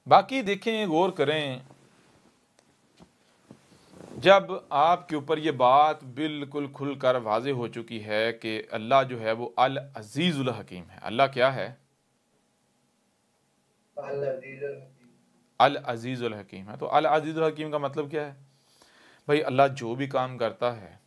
बाकी देखें, गौर करें, जब आपके ऊपर ये बात बिल्कुल खुलकर वाज़े हो चुकी है कि अल्लाह जो है वो अल अजीज़ुल हकीम है। अल्लाह क्या है? अल अजीज़ुल हकीम है। तो अल अजीज़ुल हकीम का मतलब क्या है भाई? अल्लाह जो भी काम करता है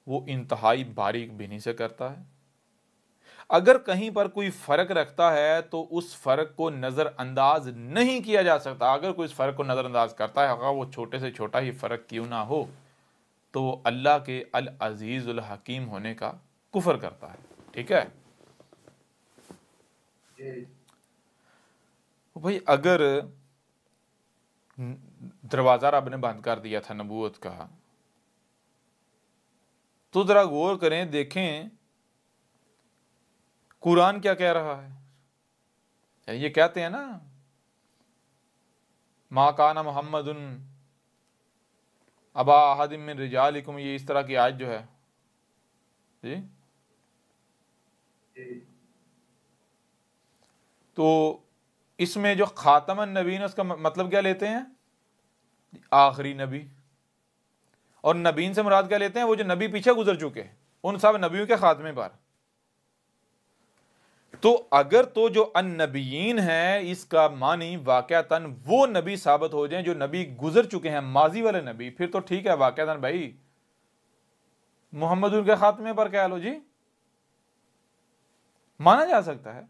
वो इंतहाई बारीक बीनी से करता है। अगर कहीं पर कोई फ़र्क रखता है तो उस फ़र्क को नज़रअंदाज नहीं किया जा सकता। अगर कोई इस फ़र्क को नज़रअंदाज करता है, अगर वो छोटे से छोटा ही फ़र्क क्यों ना हो, तो वो अल्लाह के अल अजीज़ुल हकीम होने का कुफ्र करता है। ठीक है भाई? अगर दरवाज़ा रब ने बंद कर दिया था नबूवत का, तो ज़रा गौर करें, देखें कुरान क्या कह रहा है। ये कहते हैं ना, मा काना मुहम्मदुन अबा अहदिम मिन रिजालिकुम, ये इस तरह की आयत जो है जी, तो इसमें जो खातमन नबीन है उसका मतलब क्या लेते हैं? आखिरी नबी। और नबीन से मुराद क्या लेते हैं? वो जो नबी पीछे गुजर चुके हैं, उन सब नबियों के खात्मे पर। तो अगर तो जो अन्नबीयीन है, इसका मानी वाक़अतन वो नबी साबित हो जाएं जो नबी गुजर चुके हैं, माजी वाले नबी, फिर तो ठीक है, वाक़अतन भाई मोहम्मद उनके खात्मे पर कह लो जी, माना जा सकता है।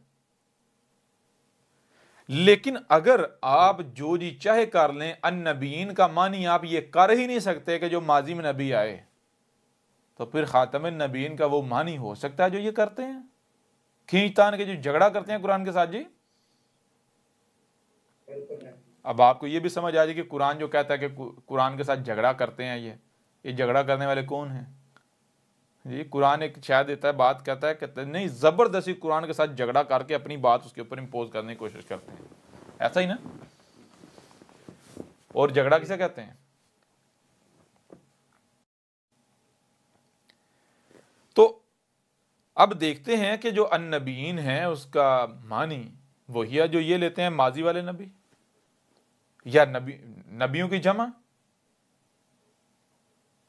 लेकिन अगर आप जो जी चाहे कर लें, अन्नबीयीन का मानी आप ये कर ही नहीं सकते कि जो माजी में नबी आए, तो फिर खातमुन नबीयीन का वो मानी हो सकता है जो ये करते हैं, खींच तान के जो झगड़ा करते हैं कुरान के साथ जी। अब आपको ये भी समझ आ जाए कि कुरान जो कहता है कि कुरान के साथ झगड़ा करते हैं, ये झगड़ा करने वाले कौन हैं जी? कुरान एक शायद देता है, बात कहता है, कहते नहीं, ज़बरदस्ती कुरान के साथ झगड़ा करके अपनी बात उसके ऊपर इम्पोज करने की कोशिश करते हैं, ऐसा ही ना? और झगड़ा किसे कहते हैं? तो अब देखते हैं कि जो अन्नबीन है उसका मानी वही है जो ये लेते हैं माजी वाले नबी, या नबियों की जमा।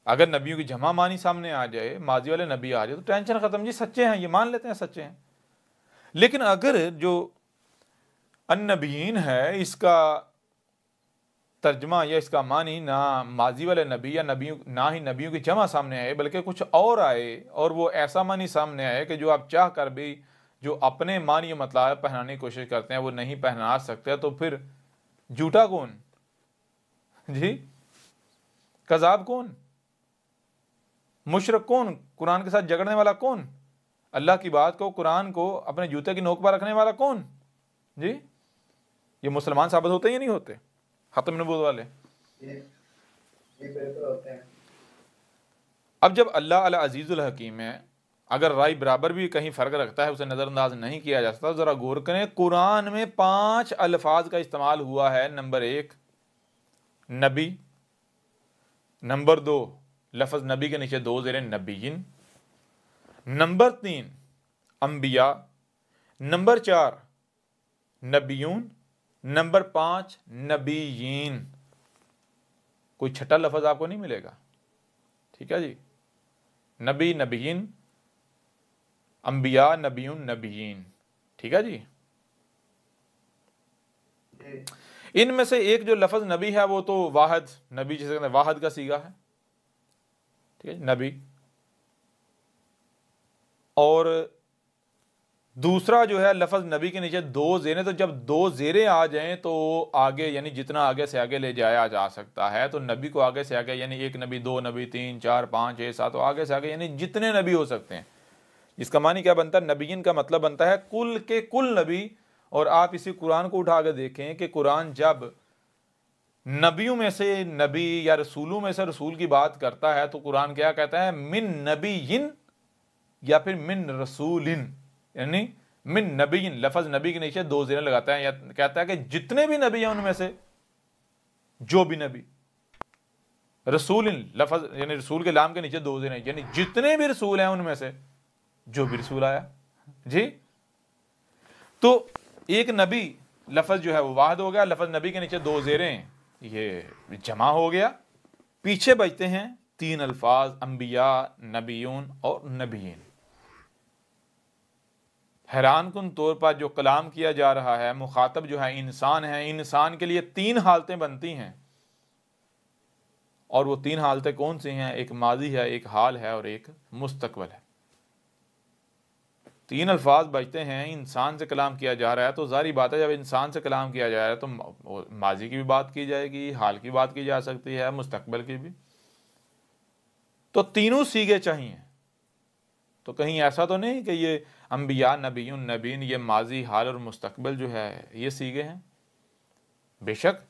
अगर नबियों की जमा मानी सामने आ जाए, माजी वाले नबी आ जाए, तो टेंशन खत्म जी, सच्चे हैं, ये मान लेते हैं सच्चे हैं। लेकिन अगर जो अन्नबीन है, इसका तर्जमा या इसका मानी ना माजी वाले नबी या नबियों, ना ही नबियों की जमा सामने आए, बल्कि कुछ और आए, और वो ऐसा मानी सामने आए कि जो आप चाह कर भी जो अपने मानी मतलब पहनाने की कोशिश करते हैं वो नहीं पहना सकते, तो फिर झूठा कौन जी? कज़ाब कौन? मुशरक कौन? कुरान के साथ झगड़ने वाला कौन? अल्लाह की बात को, कुरान को अपने जूते की नोक पर रखने वाला कौन जी? ये मुसलमान साबित होते या नहीं होते खत्म नबूवत वाले? अब जब अल्लाह अल अजीज़ुल हकीम है, अगर राय बराबर भी कहीं फ़र्क रखता है उसे नज़रअंदाज नहीं किया जा सकता। ज़रा गौर करें, कुरान में 5 अल्फाज का इस्तेमाल हुआ है। नंबर 1 नबी, नंबर 2 लफ्ज़ नबी के नीचे 2 ज़ेरे नबीयिन, नंबर 3 अंबिया, नंबर 4 नबीयून, नंबर 5 नबीयीन। कोई छठा लफ्ज़ आपको नहीं मिलेगा। ठीक है जी? नबी, नबीयीन, अंबिया, नबीयून, नबीयीन। ठीक है जी? इनमें से एक जो लफ्ज़ नबी है वो तो वाहिद नबी, जिसे कहते हैं वाहिद का सीगा है। ठीक है, नबी। और दूसरा जो है लफ्ज़ नबी के नीचे 2 ज़ेरें, तो जब 2 ज़ेरें आ जाएं तो आगे, यानी जितना आगे से आगे ले जाया जा सकता है, तो नबी को आगे से आगे, यानी 1 नबी, 2 नबी, 3, 4, 5, 6, 7, तो आगे से आगे यानी जितने नबी हो सकते हैं। इसका मानी क्या बनता है? नबीयीन का मतलब बनता है कुल के कुल नबी। और आप इसी कुरान को उठा कर देखें कि कुरान जब नबियों में से नबी या रसूलों में से रसूल की बात करता है तो कुरान क्या कहता है? मिन नबीयिन या फिर मिन रसूलिन, यानी मिन नबीयिन, लफ्ज़ नबी के नीचे 2 ज़ेरें लगाता है, या कहता है कि जितने भी नबी हैं उनमें से जो भी नबी। रसूलिन लफ्ज़ यानी रसूल के लाम के नीचे 2 ज़ेरें, यानी जितने भी रसूल हैं उनमें से जो भी रसूल आया जी। तो एक नबी लफ्ज़ जो है वो वाहिद हो गया, लफ्ज़ नबी के नीचे दो ज़ेरें ये जमा हो गया। पीछे बचते हैं तीन अल्फाज अंबिया, नबीयून और नबीयीन। हैरान कुन तौर पर जो कलाम किया जा रहा है, मुखातब जो है इंसान है, इंसान के लिए तीन हालतें बनती हैं, और वो तीन हालतें कौन सी हैं? एक माजी है, एक हाल है और एक मुस्तकबल है। तीन अल्फाज बचते हैं, इंसान से कलाम किया जा रहा है, तो जारी बात है जब इंसान से कलाम किया जा रहा है तो माजी की भी बात की जाएगी, हाल की बात की जा सकती है, मुस्तकबल की भी। तो तीनों सीगे चाहिए। तो कहीं ऐसा तो नहीं कि ये अंबिया, नबीयुन, नबीन, ये माजी, हाल और मुस्तकबल जो है ये सीगे हैं। बेशक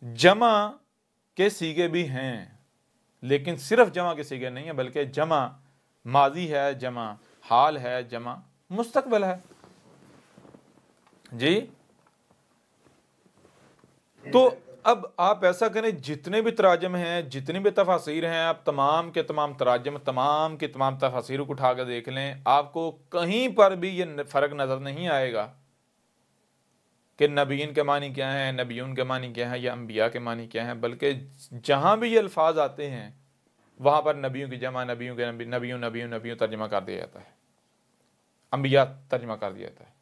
जमा के सीगे भी हैं, लेकिन सिर्फ जमा के सीगे नहीं है, बल्कि जमा माजी है, जमा हाल है, जमा मुस्तकबल है। जी, तो अब आप ऐसा करें, जितने भी तराजम हैं, जितनी भी तफासीर हैं, आप तमाम के तमाम तराजम, तमाम के तमाम तफासीर को उठा कर देख लें, आपको कहीं पर भी ये फ़र्क नज़र नहीं आएगा कि नबीन के मानी क्या हैं, नबीयून के मानी क्या हैं, या अंबिया के मानी क्या हैं, बल्कि जहाँ भी ये अल्फाज आते हैं वहाँ पर नबियों की जमा, नबियों के नबियों नबियों नबियों तर्जमा कर दिया जाता है, अंबिया तर्जमा कर दिया जाता है।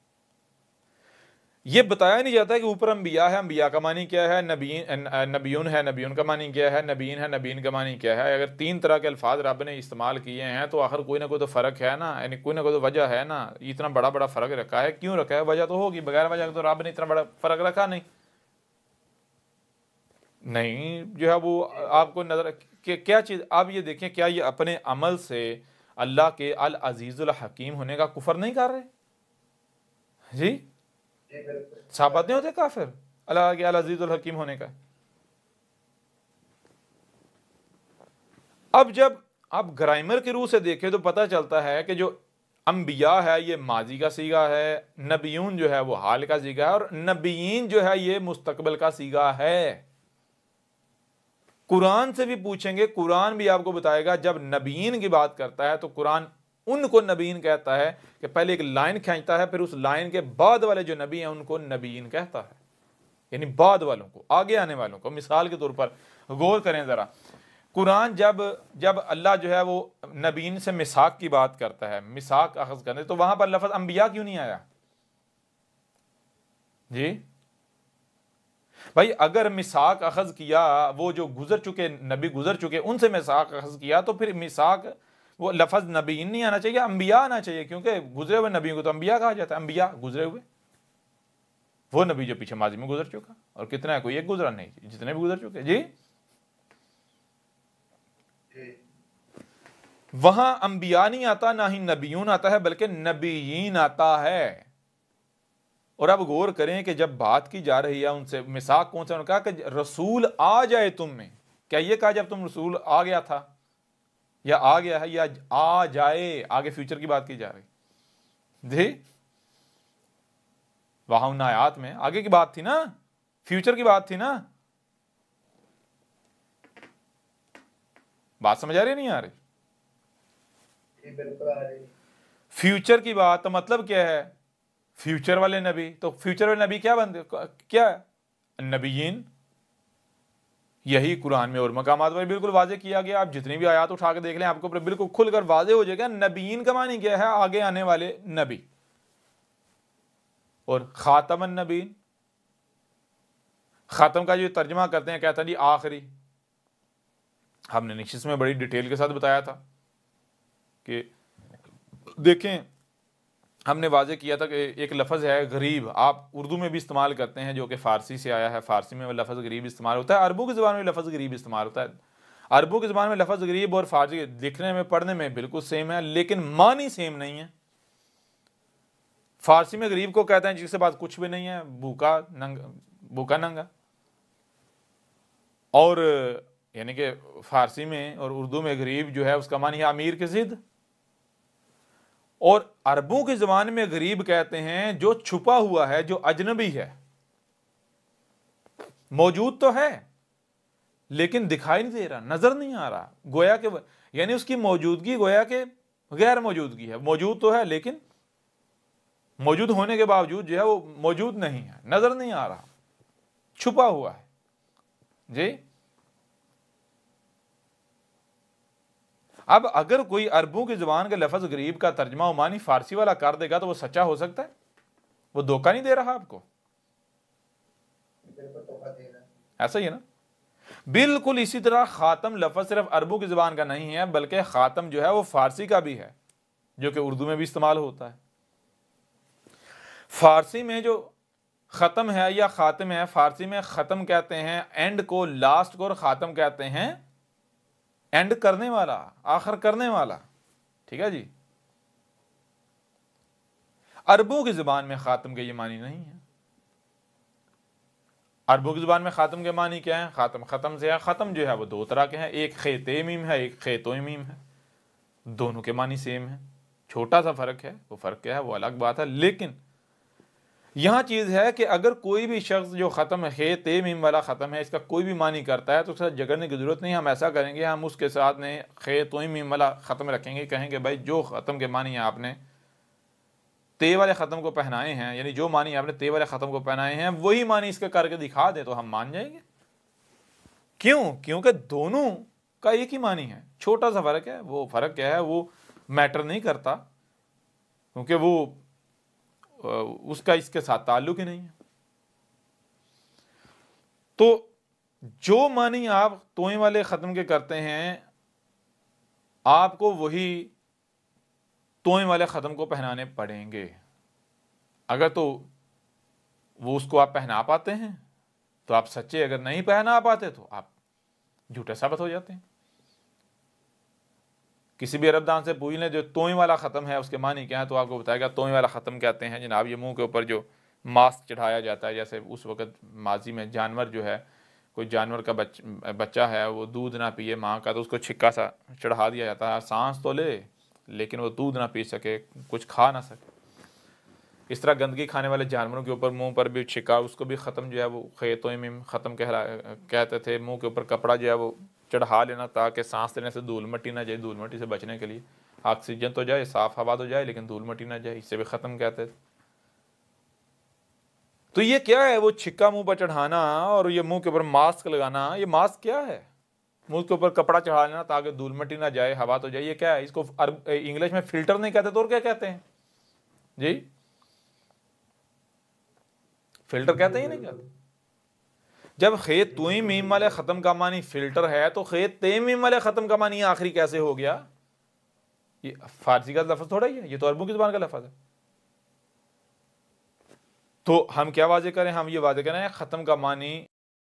ये बताया नहीं जाता कि ऊपर अंबिया है, अंबिया का मानी क्या है, नबीयून है, नबीयून का मानी क्या है, नबीन है, नबीन का मानी क्या है। अगर तीन तरह के अल्फाज रब ने इस्तेमाल किए हैं तो आखिर कोई ना कोई तो फ़र्क है ना, यानी कोई ना कोई तो वजह है ना। इतना बड़ा बड़ा फ़र्क रखा है, क्यों रखा है? वजह तो होगी, बगैर वजह तो रब ने इतना बड़ा फ़र्क रखा नहीं जो है वो आपको नजर कि क्या चीज़। आप ये देखें, क्या ये अपने अमल से अल्लाह के अल अजीजुल हकीम होने का कुफर नहीं कर रहे? जी, साबित नहीं होते काफिर अल्लाह के अल अजीजुल हकीम होने का। अब जब आप ग्रामर के रूह से देखें तो पता चलता है कि जो अंबिया है ये माजी का सीगा है, नबीयून जो है वो हाल का सीगा है, और नबीयीन जो है ये मुस्तकबल का सीगा है। कुरान से भी पूछेंगे, कुरान भी आपको बताएगा जब नबीन की बात करता है तो कुरान उनको नबीन कहता है कि पहले एक लाइन खींचता है, फिर उस लाइन के बाद वाले जो नबी हैं उनको नबीन कहता है, यानी बाद वालों को, आगे आने वालों को। मिसाल के तौर पर गौर करें ज़रा, कुरान जब जब अल्लाह जो है वो नबीन से मिसाक की बात करता है, मिसाक अखज़ करने, तो वहां पर लफ्ज़ अंबिया क्यों नहीं आया? जी भाई, अगर मिसाक अखज़ किया, वो जो गुजर चुके नबी गुजर चुके उनसे मिसाक अखज़ किया, तो फिर मिसाक वो लफ्ज़ नबीन नहीं आना चाहिए, अंबिया आना चाहिए, क्योंकि गुजरे हुए नबियों को तो अंबिया कहा जाता है। अंबिया गुजरे हुए, वो नबी जो पीछे माजी में गुजर चुका, और कितना है, कोई एक गुजरा नहीं, जितने भी गुजर चुके। जी, वहां अंबिया नहीं आता, ना ही नबीयून आता है, बल्कि नबीयीन आता है। और अब गौर करें कि जब बात की जा रही है उनसे, मिसाक कौन सा? उन्होंने कहा कि रसूल आ जाए तुम में। क्या ये कहा जब तुम रसूल आ गया था, या आ गया है, या आ जाए? आगे फ्यूचर की बात की जा रही जी, वहां उन आयात में आगे की बात थी ना, फ्यूचर की बात थी ना। बात समझ आ रही नहीं आ रही? फ्यूचर की बात तो मतलब क्या है? फ्यूचर वाले नबी, तो फ्यूचर वाले नबी क्या बनते, क्या नबीयीन। यही कुरान में और मकामात पर बिल्कुल वाजे किया गया। आप जितनी भी आयात उठा के देख लें, आपको बिल्कुल खुलकर वाजे हो जाएगा नबीयीन का मानी क्या है, आगे आने वाले नबी। और खातमन नबीन, खातम का जो तर्जमा करते हैं, कहता है जी आखिरी। हमने निश्चित में बड़ी डिटेल के साथ बताया था कि देखें, हमने वाजे किया था कि एक लफ्ज़ है गरीब, आप उर्दू में भी इस्तेमाल करते हैं, जो कि फ़ारसी से आया है। फ़ारसी में लफ्ज़ गरीब इस्तेमाल होता है, अरबों की ज़बान में लफ्ज़ गरीब इस्तेमाल होता है। अरबों की ज़बान में लफ्ज़ गरीब और फ़ारसी लिखने में, पढ़ने में बिल्कुल सेम है, लेकिन मानी सेम नहीं है। फ़ारसी में गरीब को कहते हैं जिसके पास कुछ भी नहीं है, भूखा नंगा, और यानी कि फ़ारसी में और उर्दू में गरीब जो है उसका मानी है अमीर के ज़िद। और अरबों की ज़बान में गरीब कहते हैं जो छुपा हुआ है, जो अजनबी है, मौजूद तो है लेकिन दिखाई नहीं दे रहा, नजर नहीं आ रहा, गोया के, यानी उसकी मौजूदगी गोया के गैर मौजूदगी है। मौजूद तो है लेकिन मौजूद होने के बावजूद जो है वो मौजूद नहीं है, नजर नहीं आ रहा, छुपा हुआ है जी। अब अगर कोई अरबों की जुबान के लफ्ज गरीब का तर्जमा उमानी फारसी वाला कर देगा तो वो सच्चा हो सकता है? वो धोखा नहीं दे रहा आपको? ऐसा ही है ना। बिल्कुल इसी तरह खातम लफ्ज सिर्फ अरबों की जुबान का नहीं है, बल्कि खातम जो है वो फारसी का भी है, जो कि उर्दू में भी इस्तेमाल होता है। फारसी में जो ख़त्म है या ख़ातिम है, फारसी में ख़त्म कहते हैं एंड को, लास्ट को, और ख़ात्म कहते हैं एंड करने वाला, आखिर करने वाला। ठीक है जी। अरबों की जुबान में ख़ात्म के ये मानी नहीं है। अरबों की जुबान में ख़ात्म के मानी क्या है? ख़ात्म ख़त्म से है। ख़त्म जो है वो दो तरह के हैं, एक ख़ेते मीम है, एक ख़ेतो मीम है। दोनों के मानी सेम है, छोटा सा फ़र्क है। वो फ़र्क क्या है वो अलग बात है, लेकिन यहाँ चीज़ है कि अगर कोई भी शख्स जो ख़त्म खे ते मीम वाला ख़त्म है इसका कोई भी मानी करता है तो उसके साथ झगड़ने की ज़रूरत नहीं। हम ऐसा करेंगे, हम उसके साथ ने खे तो मीम वाला ख़त्म रखेंगे, कहेंगे भाई जो ख़त्म के मानी आपने ते वाले ख़त्म को पहनाए हैं, यानी जो मानी आपने ते वाले ख़त्म को पहनाए हैं वही मानी इसका करके दिखा दे तो हम मान जाएंगे। क्यों? क्योंकि दोनों का एक ही मानी है, छोटा सा फ़र्क है। वो फ़र्क क्या है वो मैटर नहीं करता, क्योंकि वो उसका इसके साथ ताल्लुक ही नहीं है। तो जो मानी आप तोए वाले ख़त्म के करते हैं, आपको वही तोए वाले ख़त्म को पहनाने पड़ेंगे। अगर तो वो उसको आप पहना पाते हैं तो आप सच्चे, अगर नहीं पहना पाते तो आप झूठे साबित हो जाते हैं। किसी भी अरबदान से पूछ लें जो तोए वाला ख़त्म है उसके मानी क्या है, तो आपको बताएगा तोए वाला ख़त्म कहते हैं जनाब ये मुंह के ऊपर जो मास्क चढ़ाया जाता है। जैसे उस वक़्त माजी में जानवर जो है, कोई जानवर का बच्चा है वो दूध ना पिए माँ का, तो उसको छिक्का सा चढ़ा दिया जाता है, सांस तो ले लेकिन वो दूध ना पी सके, कुछ खा ना सके। इस तरह गंदगी खाने वाले जानवरों के ऊपर मुंह पर भी छिक्का, उसको भी ख़त्म जो है वो ख़ेतो मीम ख़त्म कहते थे। मुंह के ऊपर कपड़ा जो है वो चढ़ा लेना ताकि सांस लेने से धूल मट्टी ना जाए, धूल मट्टी से बचने के लिए। ऑक्सीजन तो जाए, साफ़ हवा तो जाए, लेकिन धूल मट्टी ना जाए, इससे भी ख़त्म कहते थे। तो ये क्या है? वो छिक्का मुंह पर चढ़ाना और ये मुंह के ऊपर मास्क लगाना, ये मास्क क्या है? मुंह के ऊपर कपड़ा चढ़ा लेना ताकि धूल मट्टी ना जाए, हवा तो जाए, ये क्या है? इसको इंग्लिश में फिल्टर नहीं कहते तो और क्या कहते हैं जी? फिल्टर कहते ही नहीं कहते। जब खेत तुई मीम वाले ख़त्म का मानी फिल्टर है तो खेत ते मीम वाले ख़त्म का मानी आखिरी कैसे हो गया? ये फारसी का लफ्ज़ थोड़ा ही है, ये तो अरबों की ज़ुबान का लफ्ज़ है। तो हम क्या वाजे करें? हम ये वाजे करें ख़त्म का मानी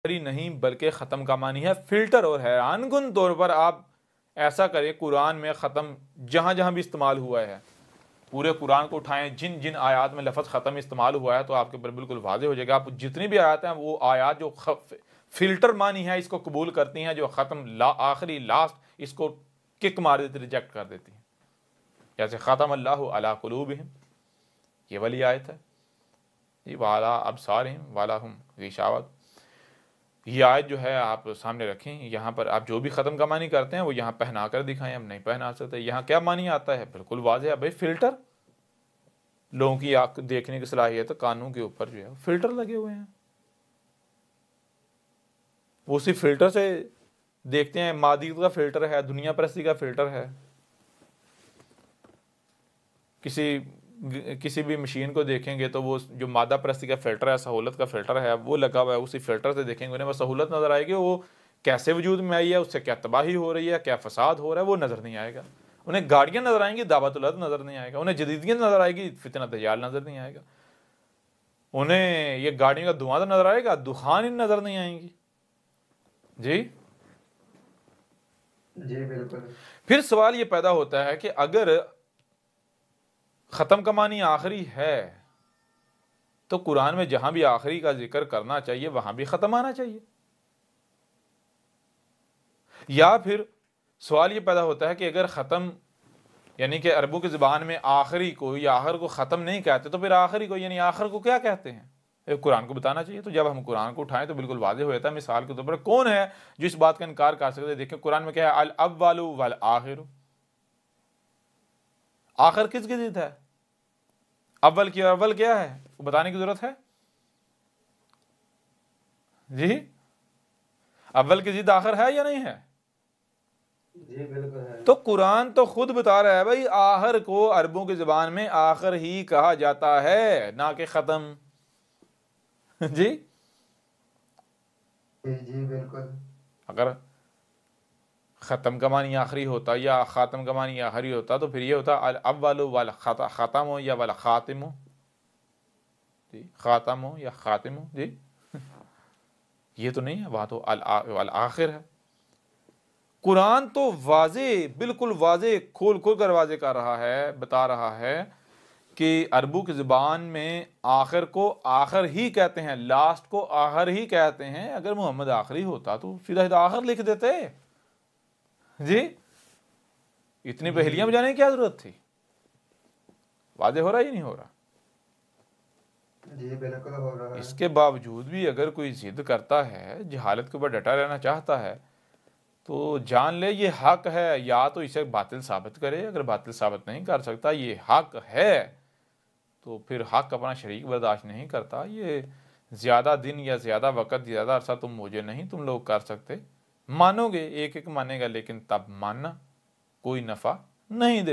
नहीं बल्कि ख़त्म का मानी है फिल्टर। और हैरानकुन तौर पर आप ऐसा करें, कुरान में ख़त्म जहाँ जहाँ भी इस्तेमाल हुआ है, पूरे कुरान को उठाएं, जिन जिन आयात में लफ्ज़ ख़त्म इस्तेमाल हुआ है तो आपके ऊपर बिल्कुल वाज़े हो जाएगा। आप जितनी भी आयत हैं वो आयत जो फिल्टर मानी है इसको कबूल करती हैं, जो ख़त्म आखिरी लास्ट इसको किक मार देती, रिजेक्ट कर देती हैं। जैसे ख़त्म अल्लाहु अला क़ुलूबिहिम, ये वाली आयत है जी, वाला अबसारिहिम वाला हुम गिशावत। ये आयत जो है आप सामने रखें, यहाँ पर आप जो भी ख़त्म का मानी करते हैं वो यहाँ पहना कर दिखाएं। हम नहीं पहना सकते। यहाँ क्या मानी आता है? बिल्कुल वाज़ेह है भाई, फिल्टर। लोगों की आँख देखने की सलाहियत तो कानों के ऊपर जो है फिल्टर लगे हुए हैं, वो उसी फिल्टर से देखते हैं। मादी का फिल्टर है, दुनिया परस्ती का फिल्टर है। किसी भी मशीन को देखेंगे तो वो जो मादा परस्ती का फ़िल्टर है, सहूलत का फ़िल्टर है, वो लगा हुआ है। उसी फ़िल्टर से देखेंगे, उन्हें वो सहूलत नज़र आएगी, वो कैसे वजूद में आई है, उससे क्या तबाही हो रही है, क्या फ़साद हो रहा है, वो नज़र नहीं आएगा। उन्हें गाड़ियाँ नज़र आएंगी, दावतुल अर्द नज़र नहीं आएगा। उन्हें जदीदियत नज़र आएगी, फितना दज्जाल नज़र नहीं आएगा। उन्हें ये गाड़ियों का धुआं तो नज़र आएगा, दुखान ही नज़र नहीं आएंगी जी। जी बिल्कुल। फिर सवाल ये पैदा होता है कि अगर ख़त्म का मानी आखिरी है तो कुरान में जहां भी आखिरी का जिक्र करना चाहिए वहां भी ख़त्म आना चाहिए। या फिर सवाल ये पैदा होता है कि अगर ख़त्म यानी कि अरबों की ज़ुबान में आखिरी को या आखिर को ख़त्म नहीं कहते तो फिर आखिरी को यानी आखिर को क्या कहते हैं? कुरान को बताना चाहिए। तो जब हम कुरान को उठाएं तो बिल्कुल वाज़ेह हो जाता है। मिसाल के तौर पर कौन है जो इस बात का इनकार कर सकते हैं? देखें कुरान में क्या है, अल अव्वलु वल आखिरु। आखिर किसकी ज़िद है? अव्वल की अव्वल क्या है वो बताने की जरूरत है जी? अव्वल की जिद आखिर है या नहीं है? जी बिल्कुल है। तो कुरान तो खुद बता रहा है भाई, आखिर को अरबों की जुबान में आखिर ही कहा जाता है, ना कि खत्म। जी, जी जी बिल्कुल। अगर ख़त्म का मानी आखिरी होता या ख़ातम का मानी आखिरी होता तो फिर ये होता अल अव्वलु वल ख़ातम हो या वल ख़ातिम हो जी, ख़ातम हो या ख़ातिम हो जी। ये तो नहीं है, वहाँ तो अल आखिर है। कुरान तो वाजे, बिल्कुल वाजे, खोल खोल कर वाजे कर रहा है, बता रहा है कि अरबू की ज़ुबान में आखिर को आखिर ही कहते हैं, लास्ट को आखिर ही कहते हैं। अगर मोहम्मद आखिरी होता तो सीधा सीधा आखिर लिख देते जी, इतनी जी पहेलियां बजाने की क्या जरूरत थी? वादे हो रहा ही नहीं हो रहा। जी बिल्कुल हो रहा है। इसके बावजूद भी अगर कोई जिद करता है, जहालत के ऊपर डटा रहना चाहता है, तो जान ले ये हक है, या तो इसे बातिल साबित करे। अगर बातिल साबित नहीं कर सकता, ये हक है, तो फिर हक अपना शरीक बर्दाश्त नहीं करता। ये ज़्यादा दिन या ज़्यादा वक़्त, ज़्यादा अरसा तुम मुझे नहीं, तुम लोग कर सकते। मानोगे, एक एक मानेगा, लेकिन तब मानना कोई नफ़ा नहीं दे।